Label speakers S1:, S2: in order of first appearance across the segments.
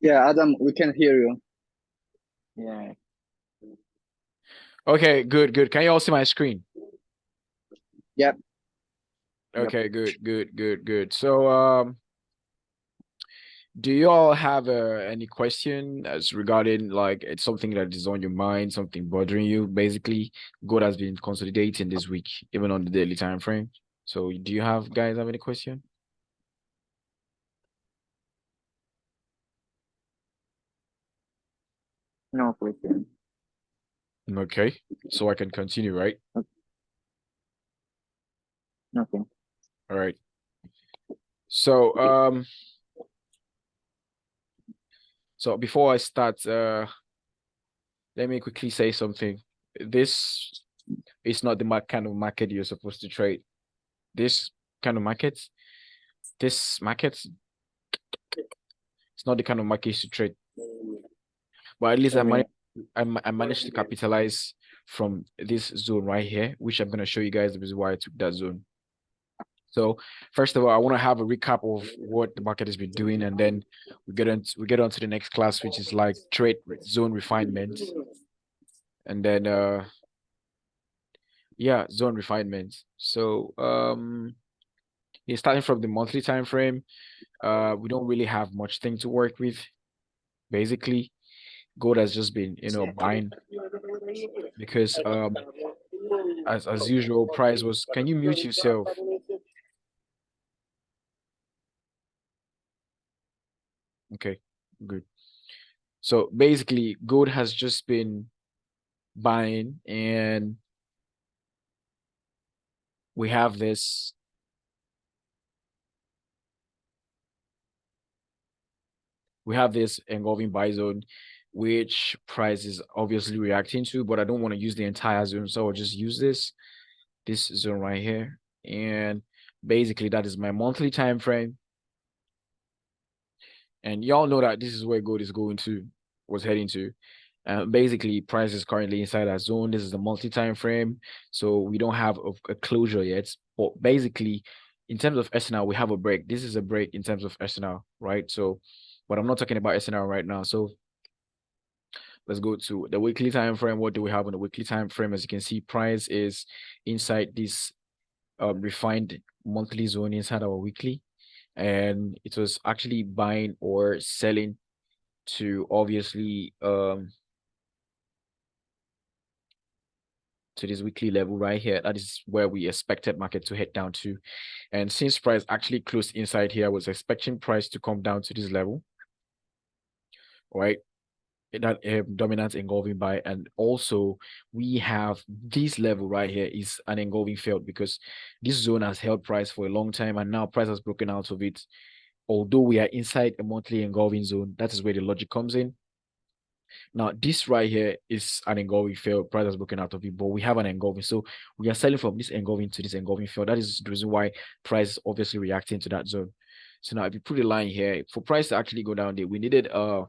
S1: Yeah, Adam, we can hear you.
S2: Yeah. Okay, good. Can you all see my screen?
S1: Yep.
S2: Okay, good. So, do you all have any question as regarding like it's something that is on your mind, something bothering you? Basically, gold has been consolidating this week, even on the daily time frame. So, do you guys have any question?
S1: No question.
S2: Okay, so I can continue, right?
S1: Okay.
S2: All right. So, so before I start, let me quickly say something. This is not the kind of market you're supposed to trade. This kind of market, this market, it's not the kind of market you should trade. But at least I managed to capitalize from this zone right here, which I'm gonna show you guys the reason why I took that zone. So first of all, I want to have a recap of what the market has been doing, and then we get on to the next class, which is like trade zone refinement, and then yeah, zone refinement. So starting from the monthly time frame, we don't really have much thing to work with. Basically, gold has just been buying because as usual, price was. Can you mute yourself? Okay, good. So basically, gold has just been buying, and we have this. We have this engulfing buy zone, which price is obviously reacting to, but I don't want to use the entire zone, so I'll just use this zone right here, and basically that is my monthly time frame. And y'all know that this is where gold is going to, was heading to. Basically, price is currently inside that zone. This is the monthly time frame, so we don't have a closure yet. But basically, in terms of SNR, we have a break. This is a break in terms of SNR, right? So, but I'm not talking about SNR right now. So let's go to the weekly time frame. What do we have on the weekly time frame? As you can see, price is inside this refined monthly zone inside our weekly, and it was actually buying or selling to obviously to this weekly level right here. That is where we expected market to head down to. And since price actually closed inside here, I was expecting price to come down to this level, right? That dominant engulfing buy, and also we have this level right here is an engulfing failed because this zone has held price for a long time, and now price has broken out of it. Although we are inside a monthly engulfing zone, that is where the logic comes in. Now, this right here is an engulfing failed. Price has broken out of it, but we have an engulfing. So we are selling from this engulfing to this engulfing failed. That is the reason why price is obviously reacting to that zone. So now if you put a line here, for price to actually go down there, we needed a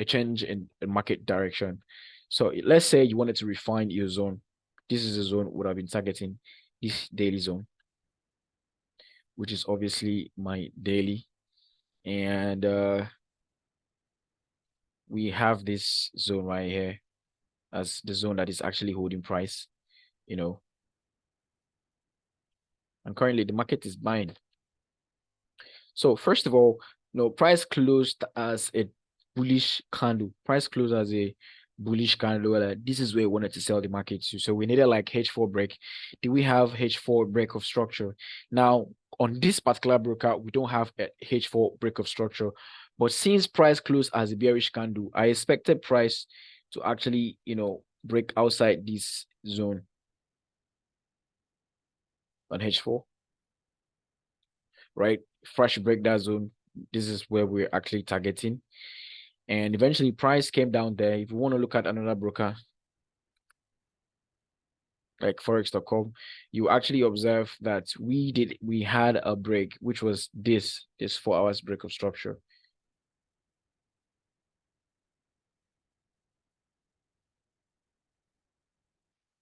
S2: change in market direction. So let's say you wanted to refine your zone. This is a zone would have been targeting this daily zone, which is obviously my daily. And we have this zone right here as the zone that is actually holding price, you know. And currently the market is buying. So first of all, price closed as a bullish candle. Price closed as a bullish candle. This is where we wanted to sell the market to. So we needed like H4 break. Do we have H4 break of structure? Now, on this particular broker, we don't have a H4 break of structure. But since price closed as a bearish candle, I expected price to actually, break outside this zone on H4, right? Fresh break that zone. This is where we're actually targeting. And eventually price came down there. If you want to look at another broker like forex.com, you actually observe that we had a break, which was this 4 hours break of structure.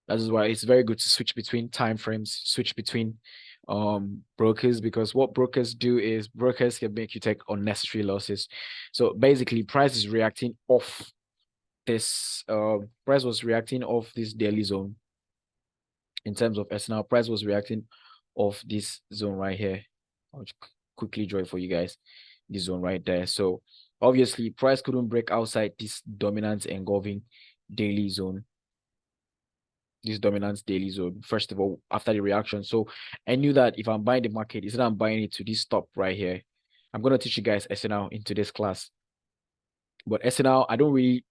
S2: That is why it's very good to switch between time frames, switch between brokers, because what brokers do is brokers can make you take unnecessary losses. So basically price is reacting off this price was reacting off this daily zone. In terms of SNL, price was reacting off this zone right here. I'll quickly draw it for you guys. This zone right there. So obviously price couldn't break outside this dominant engulfing daily zone. This dominance daily zone, first of all, after the reaction. So I knew that if I'm buying the market, instead I'm buying it to this stop right here. I'm going to teach you guys SNL in today's class. But SNL, I don't really,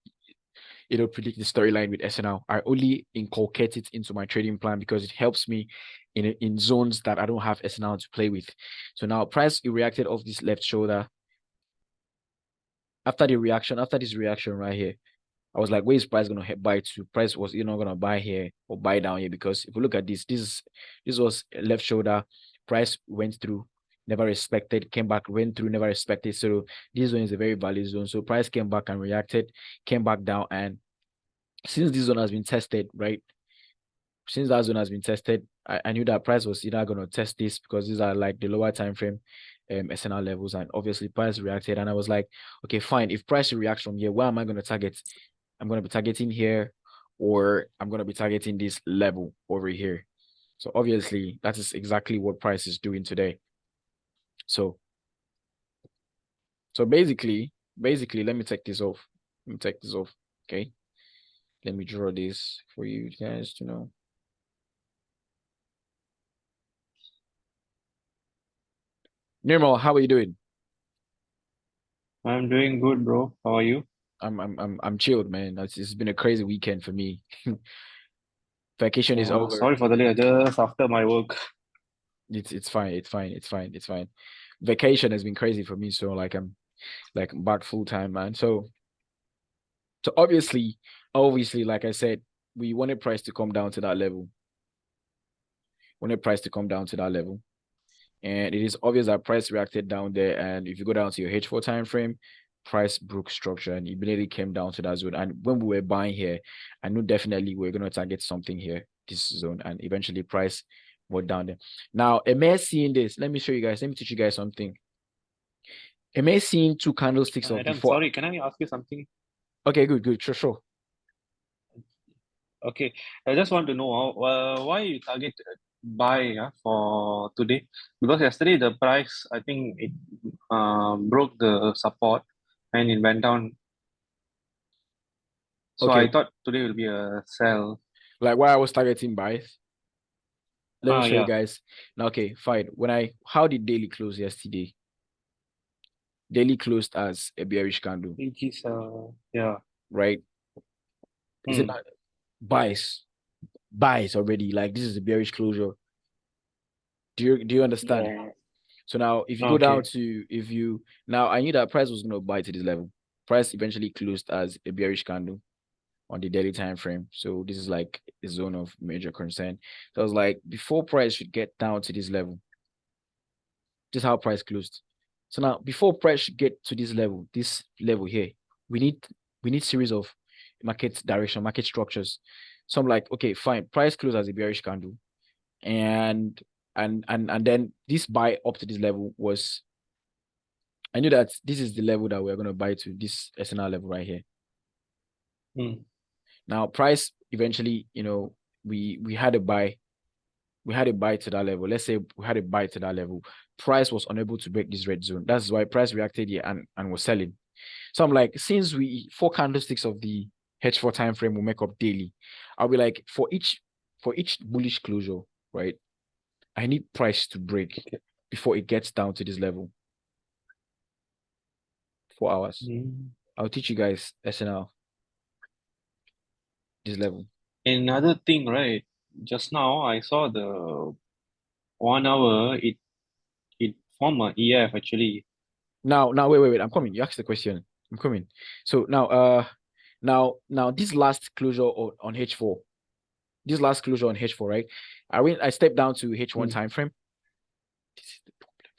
S2: predict the storyline with SNL. I only inculcate it into my trading plan because it helps me in zones that I don't have SNL to play with. So now price, it reacted off this left shoulder. After this reaction right here, I was like, where is price gonna buy to? Price was not gonna buy here or buy down here, because if you look at this was left shoulder. Price went through, never respected, came back, went through, never respected. So this one is a very valid zone. So price came back and reacted, came back down, and since this zone has been tested, right? Since that zone has been tested, I knew that price was either gonna test this, because these are like the lower time frame SNR levels, and obviously price reacted, and I was like, okay, fine. If price reacts from here, where am I gonna target? I'm going to be targeting here, or I'm going to be targeting this level over here. So obviously that is exactly what price is doing today. So basically, let me take this off. Let me take this off. Okay. Let me draw this for you guys to know. Nirmal, how are you doing?
S3: I'm doing good, bro. How are you?
S2: I'm chilled, man. It's been a crazy weekend for me. Vacation is
S3: Yeah,
S2: over.
S3: sorry for the late. Just after my work.
S2: It's fine. It's fine. It's fine. It's fine. Vacation has been crazy for me. So like I'm back full time, man. So obviously, like I said, we wanted price to come down to that level. And it is obvious that price reacted down there. And if you go down to your H4 time frame, price broke structure and immediately came down to that zone. And when we were buying here, I knew definitely we are going to target something here, this zone, and eventually price went down there. Now, seeing this, let me show you guys, let me teach you guys something. Seeing two candlesticks of
S3: Adam,
S2: before.
S3: sorry, can I ask you something?
S2: Okay, good, sure.
S3: Okay, I just want to know why you target buy for today? Because yesterday the price, I think it broke the support and it went down. So
S2: Okay,
S3: I thought today will be a sell.
S2: like why I was targeting buys. Let me show you
S3: Yeah,
S2: guys. Now, okay, fine. How did daily close yesterday? Daily closed as a bearish candle,
S3: it is yeah.
S2: right? Is it
S3: Hmm.
S2: not buys already? Like this is a bearish closure. Do you understand?
S3: Yeah.
S2: So now if you go down
S3: Okay.
S2: to now I knew that price was gonna buy to this level. Price eventually closed as a bearish candle on the daily time frame. So this is like a zone of major concern. So I was like, before price should get down to this level, this is how price closed. So now before price should get to this level here, we need series of market direction, market structures. So I'm like, okay, fine. Price closed as a bearish candle. And then this buy up to this level was, I knew that this is the level that we're gonna buy to, this SNR level right here.
S3: Hmm.
S2: Now price eventually, we had a buy to that level. Let's say we had a buy to that level. Price was unable to break this red zone. That's why price reacted here and was selling. So I'm like, since we 4 candlesticks of the H4 time frame will make up daily, I'll be like, for each bullish closure, right? I need price to break
S3: Okay.
S2: before it gets down to this level. 4 hours.
S3: Hmm.
S2: I'll teach you guys SNL, this level.
S3: Another thing, right? Just now I saw the 1 hour. It formed a EF actually.
S2: Now, wait. I'm coming. You asked the question. I'm coming. So now, this last closure on H4, right? I stepped down to H1
S3: Hmm.
S2: time frame. This is the problem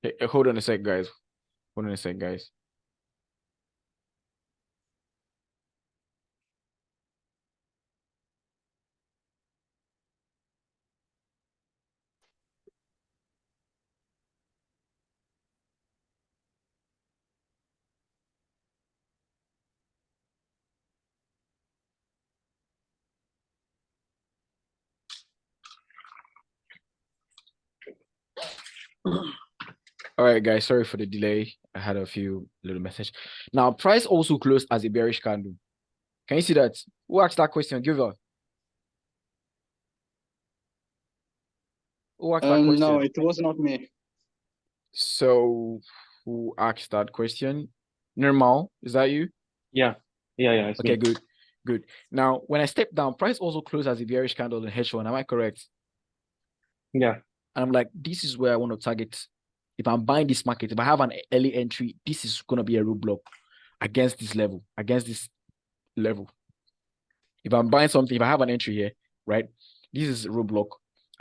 S2: that Hey, hold on a sec, guys. All right, guys, sorry for the delay. I had a few little message. Now, price also closed as a bearish candle. Can you see that? Who asked that question? Give her. Who asked that question?
S1: No, it was not me.
S2: So, who asked that question? Nirmal, is that you?
S3: Yeah, it's
S2: Okay,
S3: me.
S2: good, good. Now, when I step down, price also closed as a bearish candle in H1. Am I correct?
S3: Yeah.
S2: And I'm like, this is where I want to target. If I'm buying this market, if I have an early entry, this is going to be a roadblock against this level, If I'm buying something, if I have an entry here, right, this is a roadblock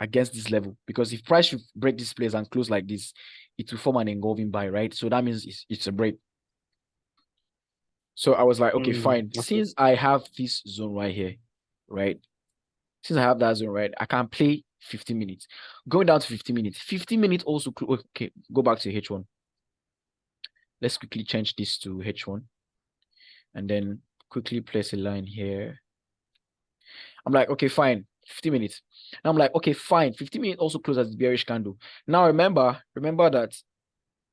S2: against this level. Because if price should break this place and close like this, it will form an engulfing buy, right? So that means it's a break. So I was like, okay, fine.
S3: Okay.
S2: Since I have this zone right here, right? Since I have that zone, right, I can play 15 minutes. Going down to 15 minutes. 15 minutes also, okay, go back to H1. Let's quickly change this to H1. And then quickly place a line here. I'm like, okay, fine, 50 minutes. And I'm like, okay, fine, 50 minutes also close as the bearish candle. Now remember that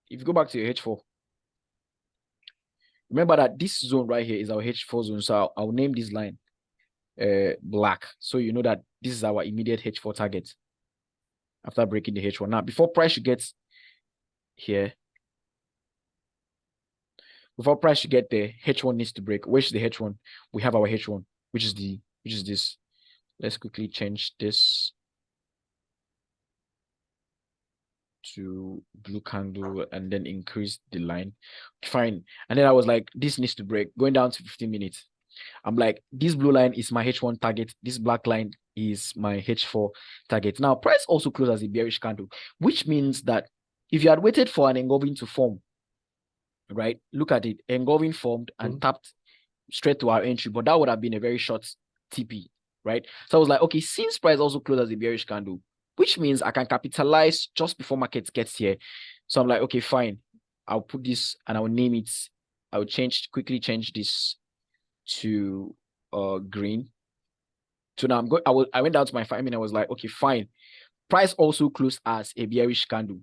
S2: if you go back to your H4, remember that this zone right here is our H4 zone. So I'll name this line black. So you know that this is our immediate H4 target after breaking the H1. Now, before price should get here, before price should get there, H1 needs to break. Where's the H1? We have our H1, which is this. Let's quickly change this to blue candle and then increase the line. Fine. And then I was like, this needs to break. Going down to 15 minutes. I'm like, this blue line is my H1 target. This black line is my H4 target. Now, price also closed as a bearish candle, which means that if you had waited for an engulfing to form, right? Look at it. Engulfing formed and tapped straight to our entry, but that would have been a very short TP, right? So I was like, okay, since price also closed as a bearish candle, which means I can capitalize just before market gets here. So I'm like, okay, fine. I'll put this and I'll name it. I'll quickly change this to green. So now I went down to my 5 minute. I was like, okay, fine. Price also closed as a bearish candle,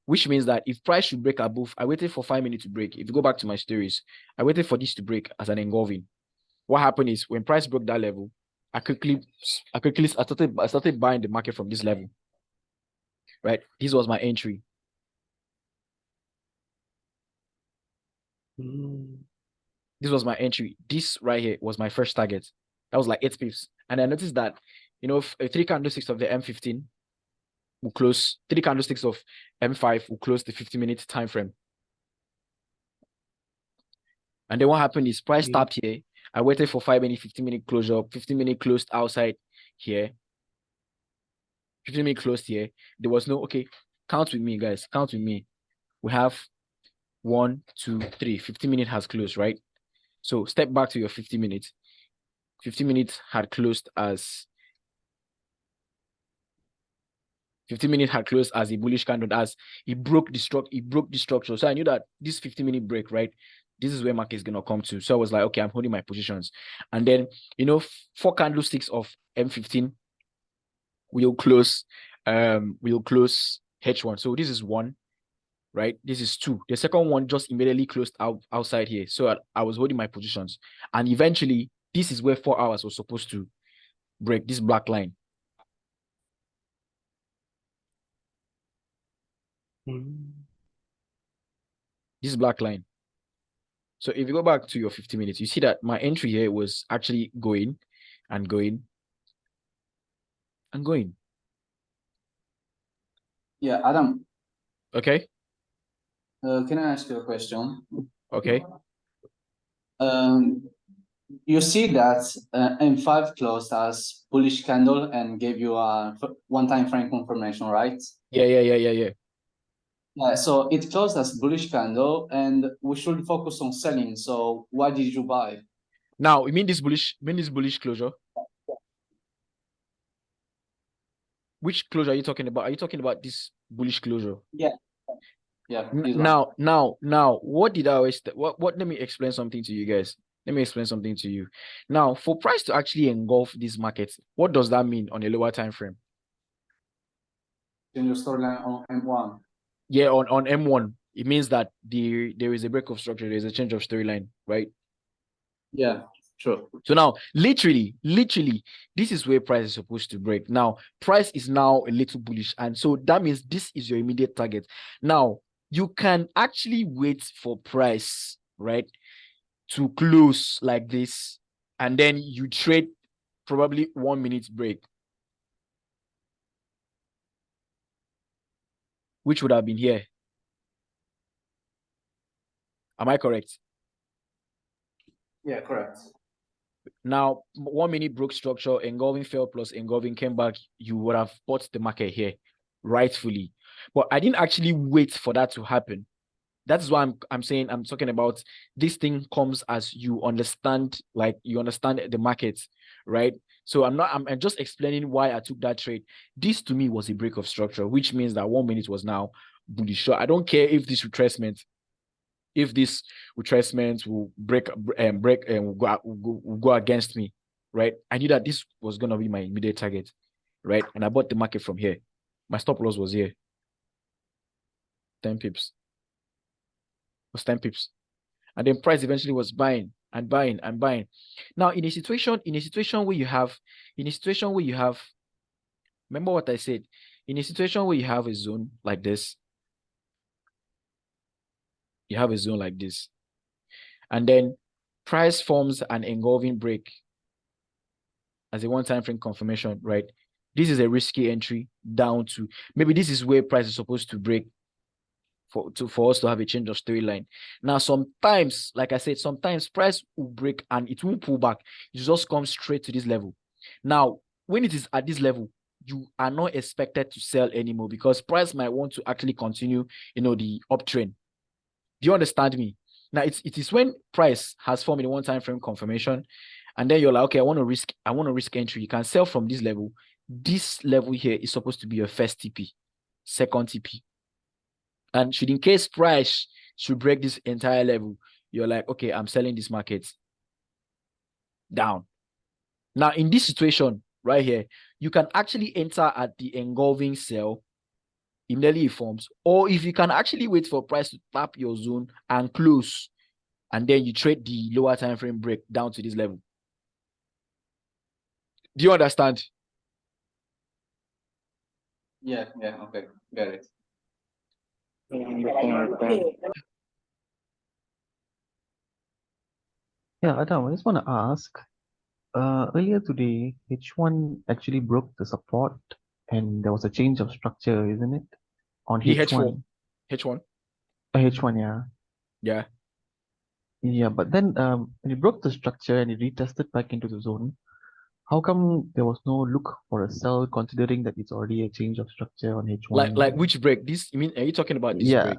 S2: which means that if price should break above, I waited for 5 minutes to break. If you go back to my stories, I waited for this to break as an engulfing. What happened is when price broke that level, I started buying the market from this level. Right? This was my entry. This was my entry. This right here was my first target. That was like 8 pips. And I noticed that, you know, 3 candlesticks of the M15 will close, 3 candlesticks of M5 will close the 50-minute time frame. And then what happened is price stopped here. I waited for 5 minute, 15-minute closure, 15-minute closed outside here. 15-minute closed here. There was no, okay, count with me, guys. Count with me. We have 1, 2, 3. 15-minute has closed, right? So step back to your 50 minutes. 50 minutes had closed as 50 minutes had closed as a bullish candle, as it broke the structure. So I knew that this 50-minute break, right? This is where market is gonna come to. So I was like, okay, I'm holding my positions. And then, you know, 4 candlesticks of M15 will close H1. So this is 1, right? This is 2. The second one just immediately closed outside here. So I was holding my positions. And eventually, this is where 4 hours was supposed to break, this black line. This black line. So if you go back to your 50 minutes, you see that my entry here was actually going and going and going.
S1: Yeah, Adam.
S2: Okay.
S1: Can I ask you a question?
S2: Okay.
S1: You see that M5 closed as bullish candle and gave you a one-time frame confirmation, right?
S2: Yeah.
S1: Yeah, so it closed as bullish candle and we should focus on selling. So why did you buy?
S2: Now, you mean this bullish closure? Which closure are you talking about? Are you talking about this bullish closure?
S1: Yeah. Yeah.
S2: Now, what did I always what let me explain something to you guys. Let me explain something to you. Now, for price to actually engulf these markets, what does that mean on a lower time frame?
S1: In your storyline on M1.
S2: Yeah, on M1, it means that there is a break of structure, there is a change of storyline, right?
S1: Yeah, true.
S2: So now, literally, this is where price is supposed to break. Now, price is now a little bullish, and so that means this is your immediate target. Now, you can actually wait for price, right, to close like this, and then you trade probably 1 minute break, which would have been here. Am I correct?
S1: Yeah, correct.
S2: Now, 1 minute broke structure, engulfing fell plus engulfing came back. You would have bought the market here, rightfully. But I didn't actually wait for that to happen. That's why I'm saying I'm talking about this thing comes as you understand, like you understand the market, right? So I'm just explaining why I took that trade. This to me was a break of structure, which means that 1 minute was now bullish. So I don't care if this retracement will go against me, right? I knew that this was gonna be my immediate target, right? And I bought the market from here. My stop loss was here. 10 pips. It was 10 pips. And then price eventually was buying and buying and buying. Now, in a situation where you have, remember what I said, in a situation where you have a zone like this, and then price forms an engulfing break as a one-time frame confirmation, right? This is a risky entry down to, maybe this is where price is supposed to break for us to have a change of storyline. Now, sometimes, like I said, sometimes price will break and it won't pull back. It just comes straight to this level. Now, when it is at this level, you are not expected to sell anymore because price might want to actually continue, the uptrend. Do you understand me? Now, it is when price has formed in one-time frame confirmation, and then you're like, okay, I want to risk entry. You can sell from this level. This level here is supposed to be your first TP, second TP. And should in case price should break this entire level, you're like, okay, I'm selling this market down. Now, in this situation right here, you can actually enter at the engulfing sell immediately it forms, or if you can actually wait for price to tap your zone and close, and then you trade the lower time frame break down to this level. Do you understand?
S1: Yeah, okay, got it.
S4: Yeah, Adam, I just want to ask, earlier today, H1 actually broke the support and there was a change of structure, isn't it? On
S2: The
S4: H1.
S2: H1.
S4: H1, yeah.
S2: Yeah.
S4: Yeah, but then when it broke the structure and it retested back into the zone, how come there was no look for a sell considering that it's already a change of structure on H1?
S2: Like which break? This, you mean, are you talking about this
S4: Yeah,
S2: break?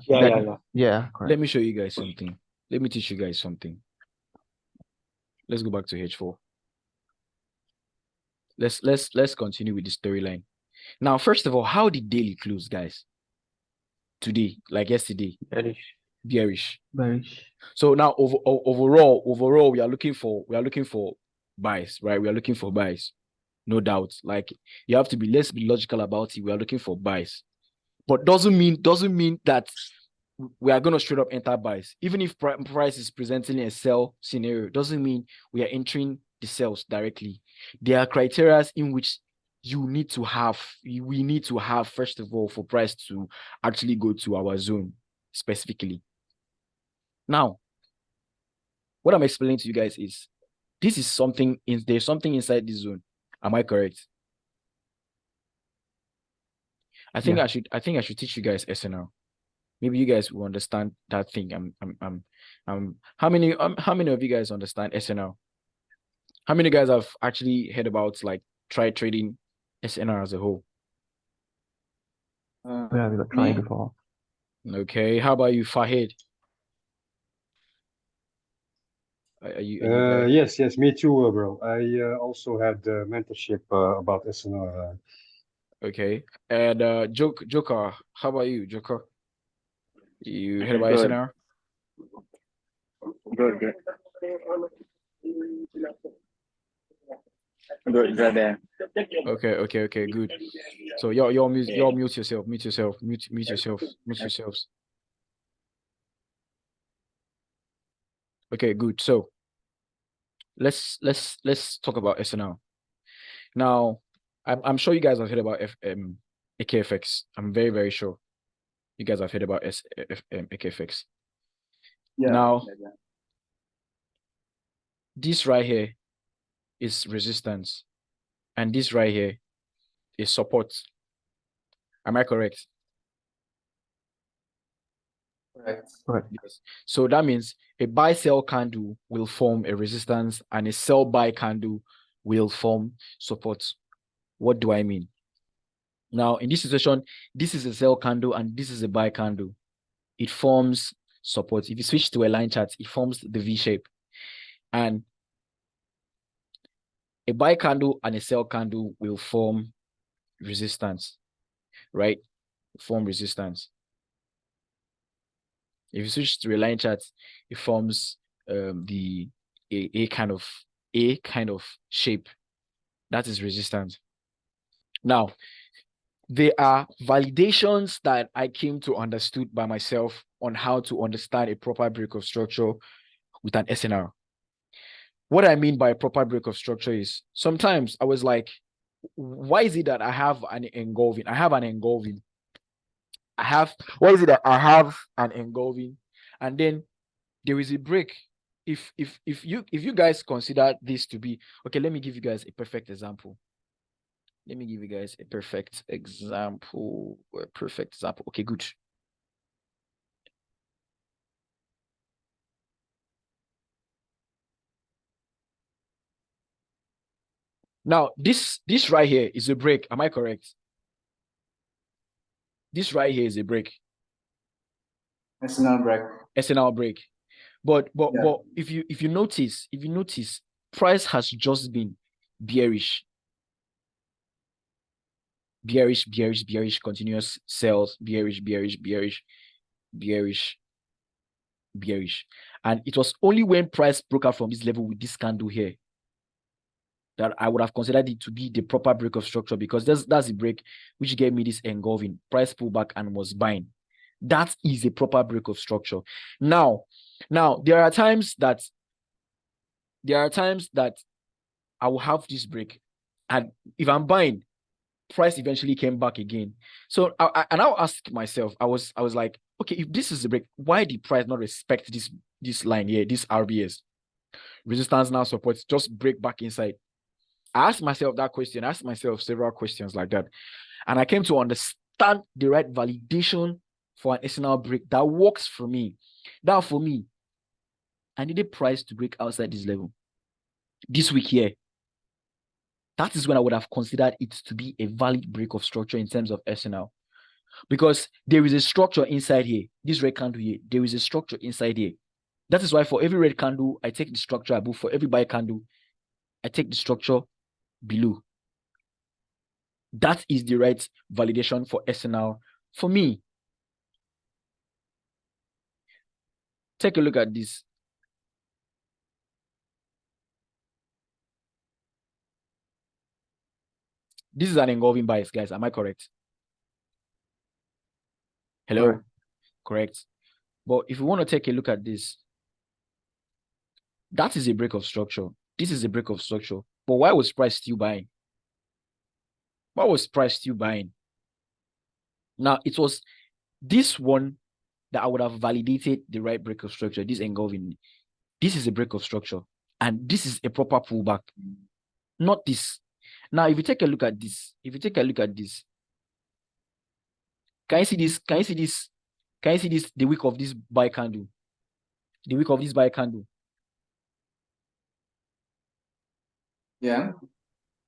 S4: yeah, correct.
S2: Let me show you guys something. Let me teach you guys something. Let's go back to H4. Let's continue with the storyline. Now, first of all, how did daily close, guys? Today, like yesterday. Bearish. So now overall, we are looking for buys, right? We are looking for buys, no doubt. Like let's be logical about it. We are looking for buys, but doesn't mean that we are gonna straight up enter buys. Even if price is presenting a sell scenario, doesn't mean we are entering the sells directly. There are criteria in which we need to have first of all for price to actually go to our zone specifically. Now, what I'm explaining to you guys is there's something inside this zone. Am I correct? I think I should teach you guys SNR. Maybe you guys will understand that thing. How many of you guys understand SNR? How many guys have actually heard about like try trading SNR as a whole?
S4: Yeah, we got tried before.
S2: Okay, how about you, Fahid? Are you there?
S5: Yes, me too, bro. I also had mentorship about SNR.
S2: Okay, and Joker, how about you, Joker? You heard about
S6: Good.
S2: SNR?
S6: Good. Good, brother.
S2: Okay, good. So y'all mute yourself, mute yourself, mute yourselves. Okay, good. So let's talk about SNL. Now, I'm sure you guys have heard about AKFX. I'm very, very sure you guys have heard about AKFX.
S1: Yeah.
S2: Now, this right here is resistance, and this right here is support. Am I correct?
S1: Correct.
S2: Yes. So that means a buy sell candle will form a resistance, and a sell buy candle will form support. What do I mean? Now, in this situation, this is a sell candle and this is a buy candle. It forms support. If you switch to a line chart, it forms the V shape. And a buy candle and a sell candle will form resistance, right? Form resistance. If you switch to a line chart, it forms a kind of shape. That is resistance. Now, there are validations that I came to understood by myself on how to understand a proper break of structure with an SNR. What I mean by a proper break of structure is sometimes I was like, why is it that I have an engulfing? Why is it that I have an engulfing? And then there is a break. If you guys consider this to be okay, let me give you guys a perfect example. Okay, good. Now, this right here is a break. Am I correct? This right here is a break.
S1: SNL break.
S2: SNL break. But
S1: Yeah.
S2: if you notice, price has just been bearish, continuous sells, bearish. And it was only when price broke out from this level with this candle here that I would have considered it to be the proper break of structure, because that's the break which gave me this engulfing, price pullback and was buying. That is a proper break of structure. Now there are times that I will have this break, and if I'm buying, price eventually came back again. So I'll ask myself, I was like, okay, if this is the break, why did price not respect this line here, this RBS resistance now supports, just break back inside? I asked myself that question. I asked myself several questions like that, and I came to understand the right validation for an SNL break that works for me. Now, for me, I needed price to break outside this level this week here. That is when I would have considered it to be a valid break of structure in terms of SNL, because there is a structure inside here. This red candle here, there is a structure inside here. That is why for every red candle, I take the structure above. For every buy candle, I take the structure below. That is the right validation for SNL for me. Take a look at this. This is an engulfing bias, guys. Am I correct? Hello? Correct. But if you want to take a look at this, that is a break of structure. This is a break of structure. But why was price still buying? Why was price still buying? Now, it was this one that I would have validated the right break of structure, this engulfing. This is a break of structure, and this is a proper pullback, not this. Now, if you take a look at this, can you see this? Can you see this? The wick of this buy candle.
S1: Yeah.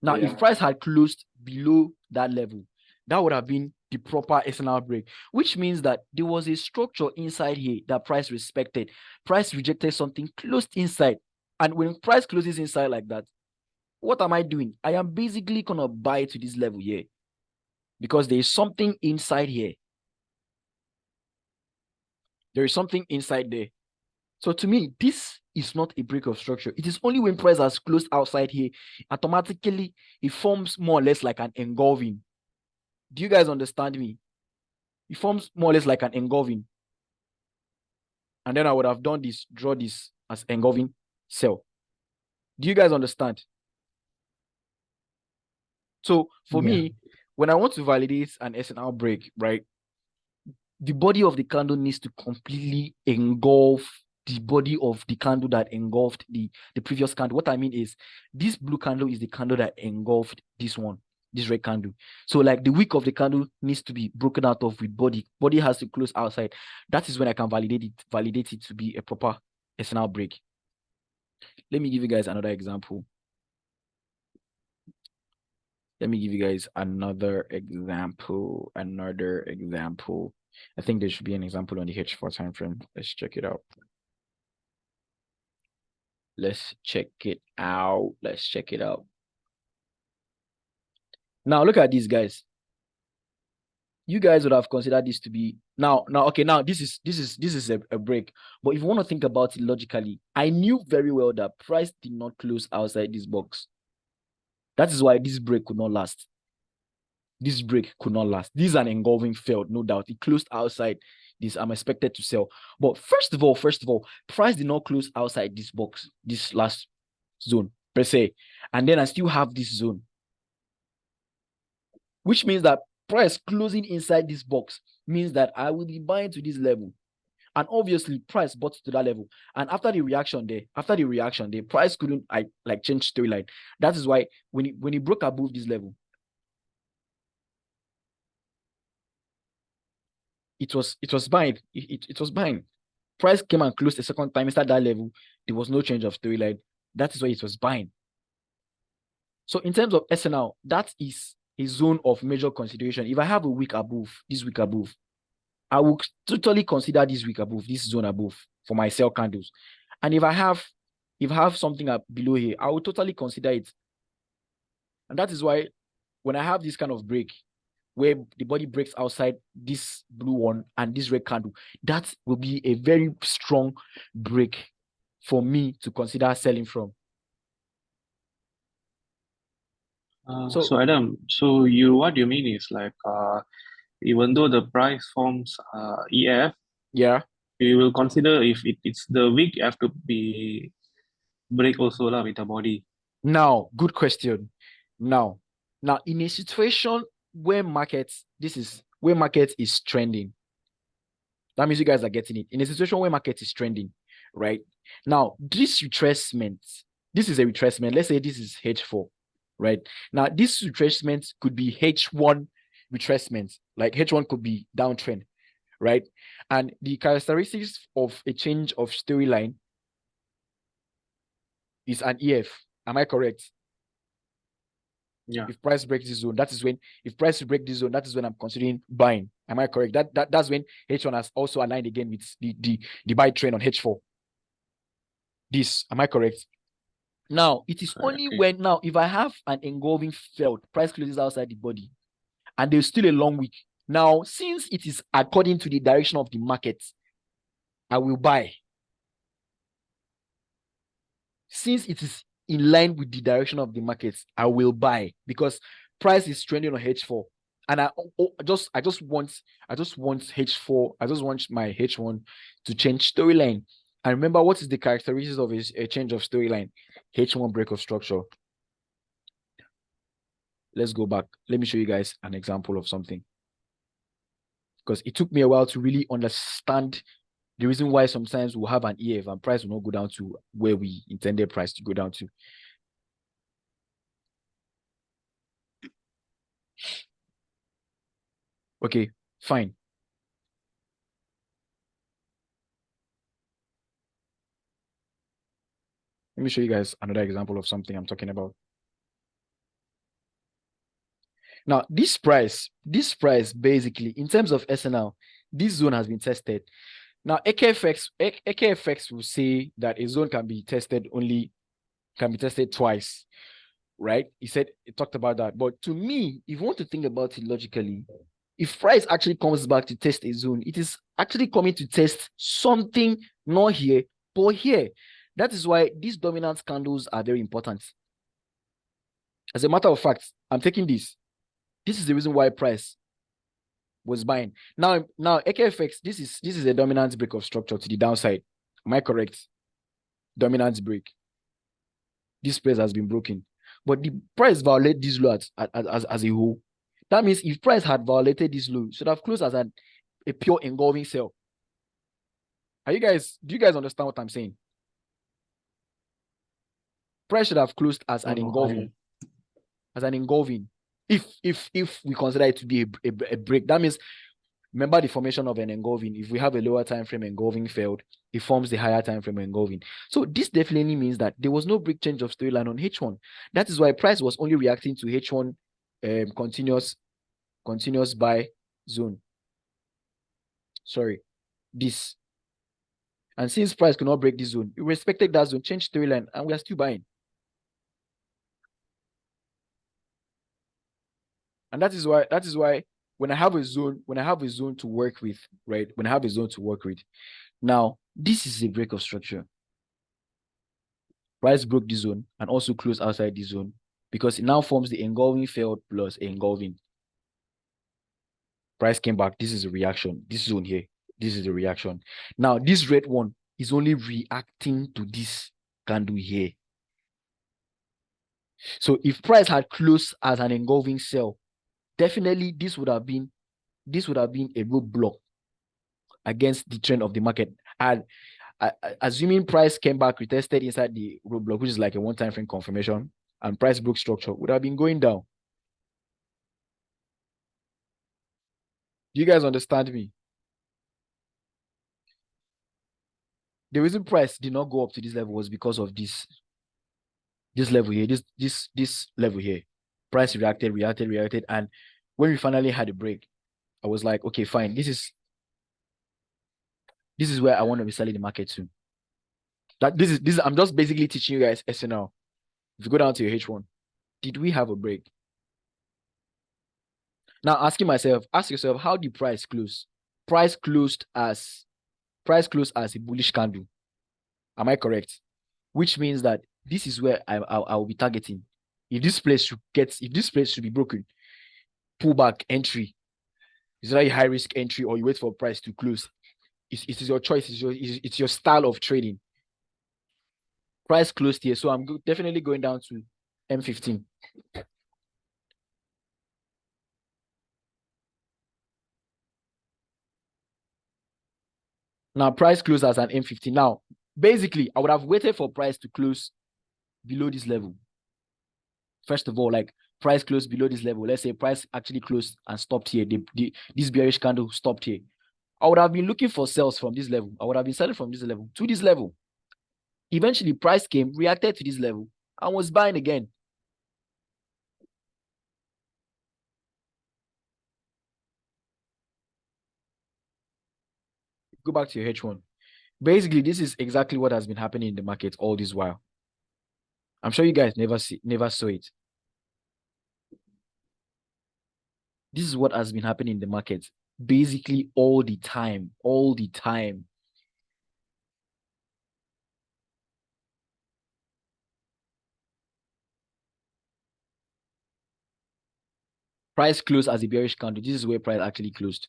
S2: Now,
S1: Yeah.
S2: if price had closed below that level, that would have been the proper SNR break, which means that there was a structure inside here that price respected. Price rejected something closed inside. And when price closes inside like that, what am I doing? I am basically going to buy to this level here, because there is something inside here. There is something inside there. So to me, this is not a break of structure. It is only when price has closed outside here, automatically it forms more or less like an engulfing. Do you guys understand me? It forms more or less like an engulfing. And then I would have done this, draw this as engulfing sell. Do you guys understand? So for me, when I want to validate an SNR break, right, the body of the candle needs to completely engulf the body of the candle that engulfed the previous candle. What I mean is this blue candle is the candle that engulfed this one, this red candle. So like the wick of the candle needs to be broken out of with body. Body has to close outside. That is when I can validate it to be a proper SNR break. Let me give you guys another example. Let me give you guys another example. I think there should be an example on the H4 time frame. Let's check it out. Now look at these guys. You guys would have considered this to be now this is a break. But if you want to think about it logically, I knew very well that price did not close outside this box. That is why this break could not last. This is an engulfing failed, no doubt. It closed outside this. I'm expected to sell. But first of all, price did not close outside this box, this last zone per se. And then I still have this zone, which means that price closing inside this box means that I will be buying to this level. And obviously, price bought to that level. And after the reaction there, price couldn't change storyline. That is why when it broke above this level, it was buying. It was buying. Price came and closed a second time inside that level. There was no change of storyline. That is why it was buying. So in terms of SNL, that is a zone of major consideration. If I have a wick above, this wick above, I will totally consider this wick above, this zone above for my sell candles. And if I have something up below here, I will totally consider it. And that is why when I have this kind of break, where the body breaks outside this blue one and this red candle, that will be a very strong break for me to consider selling from.
S3: So Adam, what you mean is like even though the price forms EF,
S2: yeah,
S3: you will consider if it's the wick have to be break also with the body.
S2: Now, good question. Now in a situation where market is trending, that means you guys are getting it. In a situation where market is trending, right? Now, this retracement, this is a retracement. Let's say this is H4, right? Now, this retracement could be H1 retracement. Like H1 could be downtrend, right? And the characteristics of a change of storyline is an EF. Am I correct?
S3: Yeah.
S2: If price breaks this zone, that is when I'm considering buying. Am I correct? That's when H1 has also aligned again with the buy trend on H4. Am I correct? Now, it is only when if I have an engulfing failed, price closes outside the body, and there's still a long wick. Now, since it is according to the direction of the market, I will buy. Since it is in line with the direction of the markets, I will buy because price is trending on H4, and I just want H4. I just want my H1 to change storyline. And remember, what is the characteristics of a change of storyline? H1 break of structure. Let's go back. Let me show you guys an example of something, because it took me a while to really understand the reason why sometimes we'll have an EF and price will not go down to where we intended price to go down to. Okay, fine. Let me show you guys another example of something I'm talking about. Now, this price basically, in terms of SNL, this zone has been tested. Now, AKFX will say that a zone can be tested twice, right? It talked about that. But to me, if you want to think about it logically, if price actually comes back to test a zone, it is actually coming to test something not here, but here. That is why these dominant candles are very important. As a matter of fact, I'm taking this. This is the reason why price was buying. Now AKFX, this is a dominant break of structure to the downside. Am I correct? Dominant break. This price has been broken, but the price violated this low as a whole. That means if price had violated this low, it should have closed as a pure engulfing sell. Do you guys understand what I'm saying? Price should have closed as an engulfing. As an engulfing. If we consider it to be a break, that means, remember the formation of an engulfing. If we have a lower time frame engulfing failed, it forms the higher time frame engulfing. So this definitely means that there was no break change of storyline on H1. That is why price was only reacting to H1 continuous buy zone. Sorry, this. And since price could not break this zone, we respected that zone, changed storyline, and we are still buying. And that is why when I have a zone to work with, right? When I have a zone to work with, now this is a break of structure. Price broke the zone and also closed outside the zone because it now forms the engulfing failed plus engulfing. Price came back. This is a reaction. This zone here, this is the reaction. Now this red one is only reacting to this candle here. So if price had closed as an engulfing sell, definitely this would have been a roadblock against the trend of the market. And assuming price came back, retested inside the roadblock, which is like a one-time frame confirmation, and price broke structure, would have been going down. Do you guys understand me? The reason price did not go up to this level was because of this level here, this level here. Price reacted, and when we finally had a break, I was like, okay, fine. This is where I want to be selling the market to. I'm just basically teaching you guys SNR. If you go down to your H1, did we have a break? Now ask yourself, how did price close? Price closed as a bullish candle. Am I correct? Which means that this is where I'll be targeting. If this place should be broken, pullback entry. Is that a high risk entry, or you wait for price to close? It is your choice. It's your style of trading. Price closed here, so I'm definitely going down to M15. Now price closed as an M15. Now, basically, I would have waited for price to close below this level. First of all, like price closed below this level. Let's say price actually closed and stopped here. This bearish candle stopped here. I would have been looking for sales from this level. I would have been selling from this level to this level. Eventually, price came, reacted to this level, and was buying again. Go back to your H1. Basically, this is exactly what has been happening in the market all this while. I'm sure you guys never saw it. This is what has been happening in the market basically all the time. Price closed as a bearish candle. This is where price actually closed.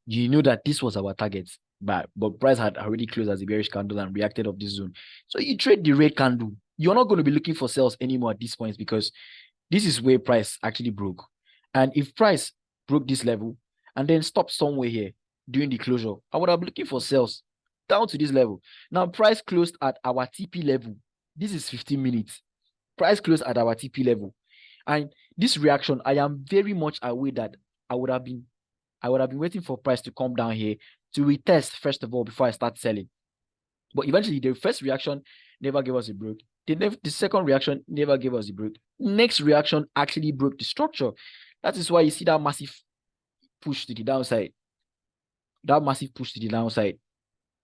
S2: You know that this was our target, but price had already closed as a bearish candle and reacted off this zone. So you trade the red candle. You're not going to be looking for sales anymore at this point because this is where price actually broke. And if price broke this level and then stopped somewhere here during the closure, I would have been looking for sales down to this level. Now price closed at our TP level. This is 15 minutes. Price closed at our TP level. And this reaction, I am very much aware that I would have been waiting for price to come down here to retest first of all before I start selling. But eventually, the first reaction never gave us a break. The second reaction never gave us a break. Next reaction actually broke the structure. That is why you see that massive push to the downside.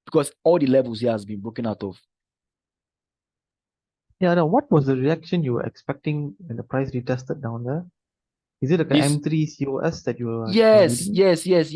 S2: Because all the levels here has been broken out of.
S4: Yeah, now what was the reaction you were expecting when the price retested down there? Is it like an M3 COS that you were
S2: Yes,
S4: reading?
S2: yes.